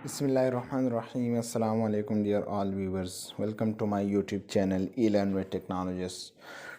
Bismillahirrahmanirrahim. Assalamu alaikum dear all viewers. Welcome to my YouTube channel E-Learn with Technologies.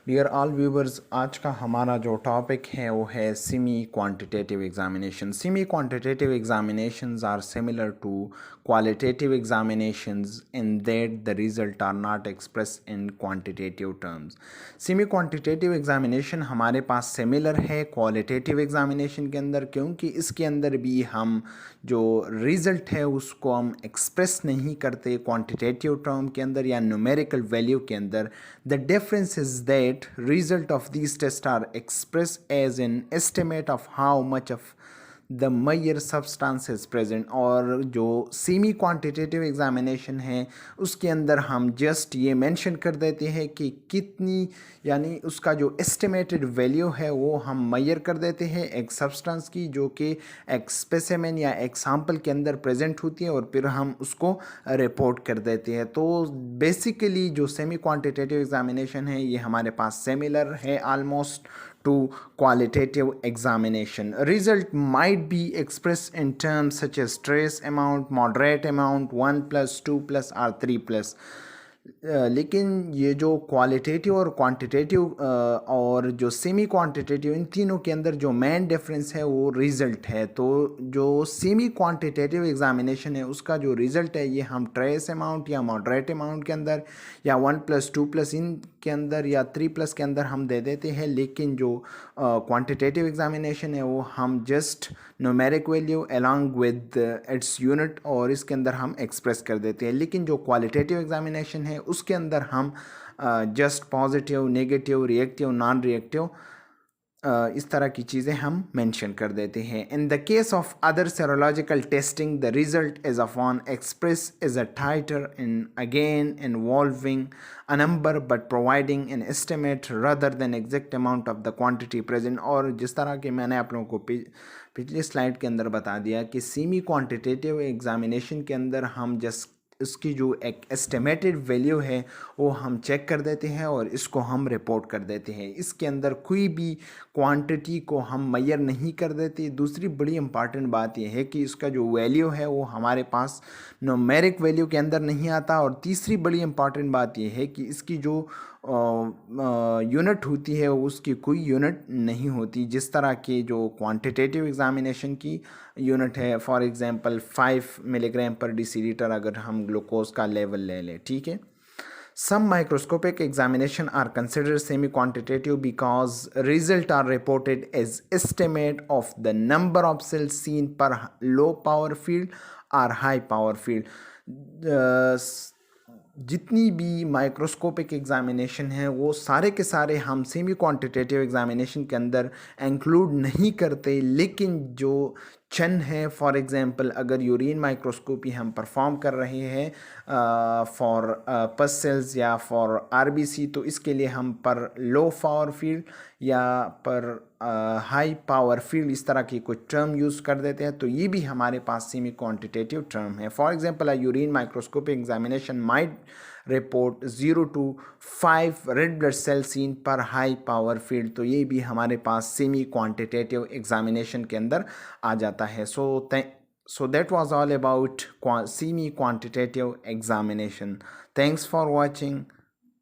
Dear all viewers, आज का हमारा जो topic है वो है semi quantitative examination. Semi quantitative examinations are similar to qualitative examinations in that the result are not express in quantitative terms. Semi quantitative examination हमारे पास similar है क्वालिटेटिव एग्जामिनेशन के अंदर, क्योंकि इसके अंदर भी हम जो रिज़ल्ट है उसको हम एक्सप्रेस नहीं करते क्वांटिटेटिव टर्म के अंदर या न्यूमेरिकल वैल्यू के अंदर. The difference is that result of these tests are expressed as an estimate of how much of the major substance is present. और जो सेमी क्वांटिटेटिव एग्जामिनेशन है उसके अंदर हम जस्ट ये मेंशन कर देते हैं कि कितनी, यानी उसका जो एस्टिमेटेड वैल्यू है वो हम मयर कर देते हैं एक सब्सटेंस की जो कि एक स्पेसिमेन या एक सैंपल के अंदर प्रेजेंट होती है, और फिर हम उसको रिपोर्ट कर देते हैं. तो बेसिकली जो सेमी क्वांटिटेटिव एग्जामिनेशन है ये हमारे पास सिमिलर है almost to qualitative examination. Result might be expressed in terms such as trace amount, moderate amount, 1 plus 2 plus or 3 plus. लेकिन ये जो क्वालिटेटिव और क्वांटिटेटिव और जो सेमी क्वांटिटेटिव, इन तीनों के अंदर जो मेन डिफरेंस है वो रिज़ल्ट है. तो जो सेमी क्वांटिटेटिव एग्जामिनेशन है उसका जो रिज़ल्ट है ये हम ट्रेस अमाउंट या मॉडरेट अमाउंट के अंदर या 1 प्लस 2 प्लस इन के अंदर या 3 प्लस के अंदर हम दे देते हैं. लेकिन जो क्वांटिटेटिव एग्जामिनेशन है वो हम just numeric value along with its unit और इसके अंदर हम एक्सप्रेस कर देते हैं. लेकिन जो क्वालिटेटिव एग्जामिनेशन है उसके अंदर हम just positive, negative, reactive, non reactive इस तरह की चीज़ें हम मेंशन कर देते हैं. In the case of other serological testing the result is upon express is a titre in again involving a number but providing an estimate rather than exact amount of the quantity present. और जिस तरह के मैंने आप लोगों को पिछली slide के अंदर बता दिया कि सेमी क्वांटिटेटिव एग्जामिनेशन के अंदर हम जस्ट इसकी जो एक एस्टिमेटेड वैल्यू है वो हम चेक कर देते हैं और इसको हम रिपोर्ट कर देते हैं. इसके अंदर कोई भी क्वांटिटी को हम मेजर नहीं कर देते. दूसरी बड़ी इंपॉर्टेंट बात यह है कि इसका जो वैल्यू है वो हमारे पास न्यूमेरिक वैल्यू के अंदर नहीं आता. और तीसरी बड़ी इंपॉर्टेंट बात यह है कि इसकी जो यूनिट होती है उसकी कोई यूनिट नहीं होती, जिस तरह की जो क्वांटिटेटिव एग्जामिनेशन की यूनिट है. फॉर एग्जांपल 5 मिलीग्राम पर डेसीलीटर अगर हम ग्लूकोज का लेवल ले लें, ठीक है. Some microscopic examination are considered semi-quantitative because results are reported as estimate of the number of cells seen per low power field or high power field. जितनी भी माइक्रोस्कोपिक एग्जामिनेशन है वो सारे के सारे हम सेमी क्वांटिटेटिव एग्जामिनेशन के अंदर इंक्लूड नहीं करते. लेकिन जो चंद है, फॉर एग्जांपल अगर यूरिन माइक्रोस्कोपी हम परफॉर्म कर रहे हैं फॉर पस सेल्स या फॉर आरबीसी, तो इसके लिए हम पर लो पावर फील्ड या पर हाई पावर फील्ड इस तरह की कुछ टर्म यूज़ कर देते हैं. तो ये भी हमारे पास सेमी क्वांटिटेटिव टर्म है. For example urine microscopic examination might report 0 to 5 red blood cell seen per high power field. तो ये भी हमारे पास सेमी क्वांटिटेटिव एग्जामिनेशन के अंदर आ जाता है. So that was all about semi quantitative examination. Thanks for watching.